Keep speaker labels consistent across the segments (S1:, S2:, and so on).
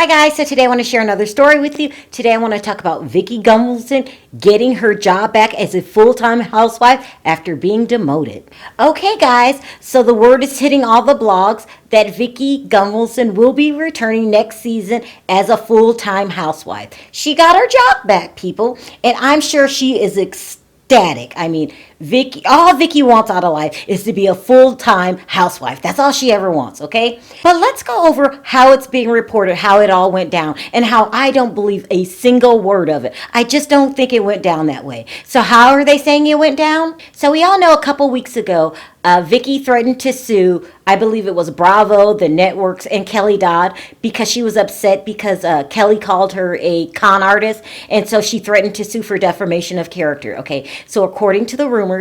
S1: Hi guys, so today I want to share another story with you. Today I want to talk about Vicki Gunvalson getting her job back as a full-time housewife after being demoted. Okay guys, so the word is hitting all the blogs that Vicki Gunvalson will be returning next season as a full-time housewife. She got her job back, people, and I'm sure she is ecstatic. I mean, Vicki, all Vicki wants out of life is to be a full-time housewife. That's all she ever wants, okay? But let's go over how it's being reported, how it all went down, and how I don't believe a single word of it. I just don't think it went down that way. So how are they saying it went down? So we all know a couple weeks ago, Vicki threatened to sue, I believe it was Bravo, the networks, and Kelly Dodd because she was upset because Kelly called her a con artist, and so she threatened to sue for defamation of character, okay? So according to the rumors,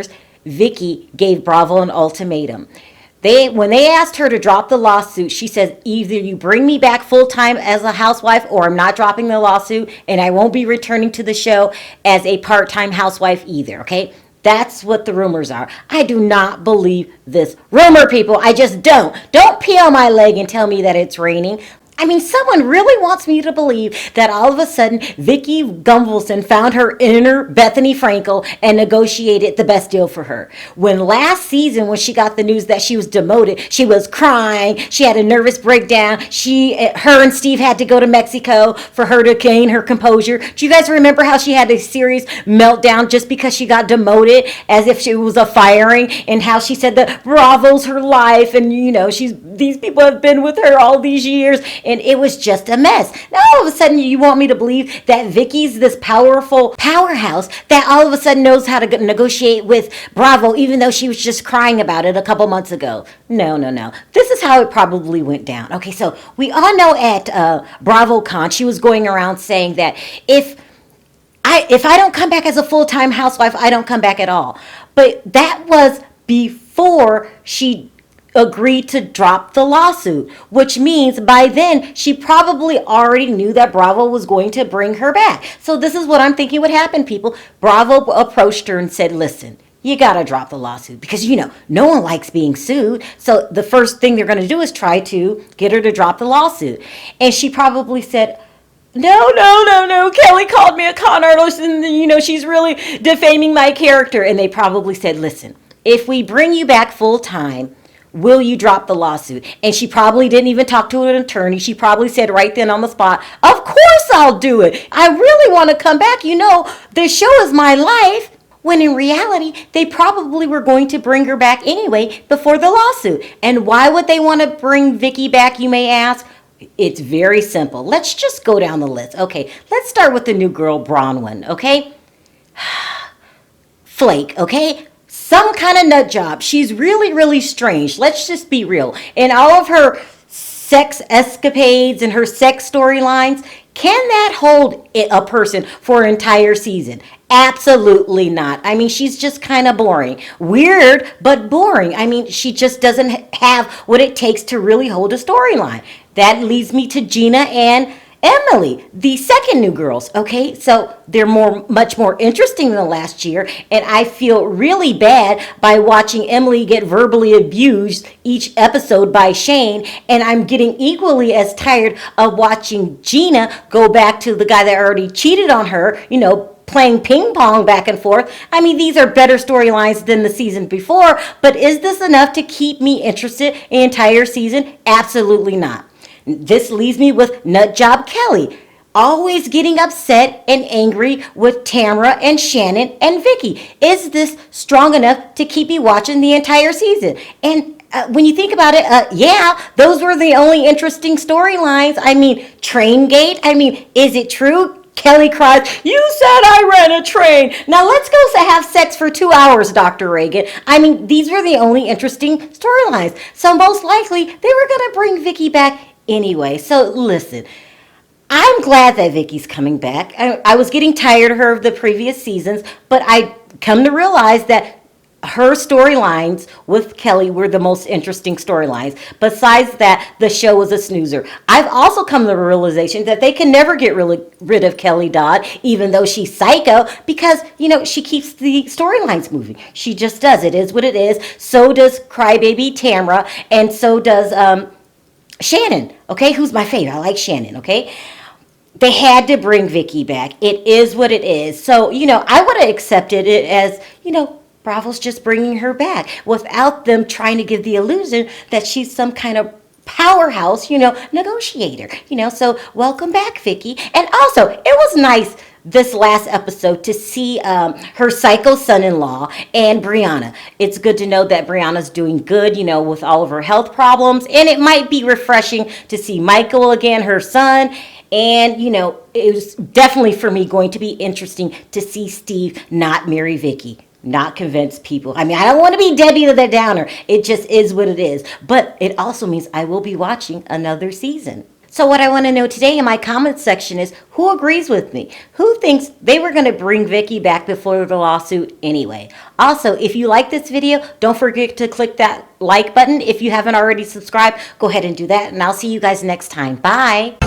S1: Vicki gave Bravo an ultimatum. When they asked her to drop the lawsuit, she says, either you bring me back full-time as a housewife or I'm not dropping the lawsuit and I won't be returning to the show as a part-time housewife either, okay? That's what the rumors are. I do not believe this rumor, people. I just don't. Don't pee on my leg and tell me that it's raining. I mean, someone really wants me to believe that all of a sudden Vicki Gunvalson found her inner Bethany Frankel and negotiated the best deal for her. When last season, when she got the news that she was demoted, she was crying. She had a nervous breakdown. Her and Steve had to go to Mexico for her to gain her composure. Do you guys remember how she had a serious meltdown just because she got demoted, as if she was a firing, and how she said that Bravo's her life, and you know these people have been with her all these years. And it was just a mess. Now all of a sudden you want me to believe that Vicki's this powerful powerhouse that all of a sudden knows how to negotiate with Bravo, even though she was just crying about it a couple months ago. No. This is how it probably went down. Okay, so we all know at BravoCon, she was going around saying that if I don't come back as a full-time housewife, I don't come back at all. But that was before she agreed to drop the lawsuit, which means by then she probably already knew that Bravo was going to bring her back. So this is what I'm thinking would happen, people. Bravo approached her and said, listen, you gotta drop the lawsuit because no one likes being sued. So the first thing they're gonna do is try to get her to drop the lawsuit. And she probably said, no. Kelly called me a con artist and she's really defaming my character. And they probably said, listen, if we bring you back full time, will you drop the lawsuit? And she probably didn't even talk to an attorney. She probably said right then on the spot, of course I'll do it. I really want to come back. The show is my life. When in reality, they probably were going to bring her back anyway before the lawsuit. And why would they want to bring Vicki back, you may ask? It's very simple. Let's just go down the list. Okay, let's start with the new girl, Bronwyn, okay? Flake, okay? Some kind of nut job. She's really strange. Let's just be real. And all of her sex escapades and her sex storylines, can that hold a person for an entire season? Absolutely not. I mean, she's just kind of boring. Weird, but boring. I mean, she just doesn't have what it takes to really hold a storyline. That leads me to Gina and Emily, the second new girls, okay? So they're much more interesting than last year, and I feel really bad by watching Emily get verbally abused each episode by Shane, and I'm getting equally as tired of watching Gina go back to the guy that already cheated on her, playing ping pong back and forth. I mean, these are better storylines than the season before, but is this enough to keep me interested in the entire season? Absolutely not. This leaves me with Nutjob Kelly, always getting upset and angry with Tamra and Shannon and Vicki. Is this strong enough to keep me watching the entire season? And when you think about it, yeah, those were the only interesting storylines. I mean, Traingate. I mean, is it true? Kelly cries, you said I ran a train. Now let's go have sex for 2 hours, Dr. Reagan. I mean, these were the only interesting storylines. So most likely, they were going to bring Vicki back anyway. So listen, I'm glad that Vicki's coming back. I was getting tired of her of the previous seasons, but I come to realize that her storylines with Kelly were the most interesting storylines. Besides that, the show was a snoozer. I've also come to the realization that they can never get rid of Kelly Dodd, even though she's psycho, because, she keeps the storylines moving. She just does. It is what it is. So does Crybaby Tamra, and so does Shannon, okay, who's my favorite. I like Shannon, okay? They had to bring Vicki back. It is what it is. So, I would have accepted it as, Bravo's just bringing her back without them trying to give the illusion that she's some kind of powerhouse, negotiator. So welcome back, Vicki. And also, it was nice this last episode to see her psycho son-in-law and Brianna. It's good to know that Brianna's doing good, with all of her health problems. And it might be refreshing to see Michael again, her son. And, it was definitely for me going to be interesting to see Steve not marry Vicki. Not convince people. I mean, I don't want to be Debbie the Downer. It just is what it is. But it also means I will be watching another season. So what I want to know today in my comments section is who agrees with me? Who thinks they were going to bring Vicki back before the lawsuit anyway? Also, if you like this video, don't forget to click that like button. If you haven't already subscribed, go ahead and do that. And I'll see you guys next time. Bye.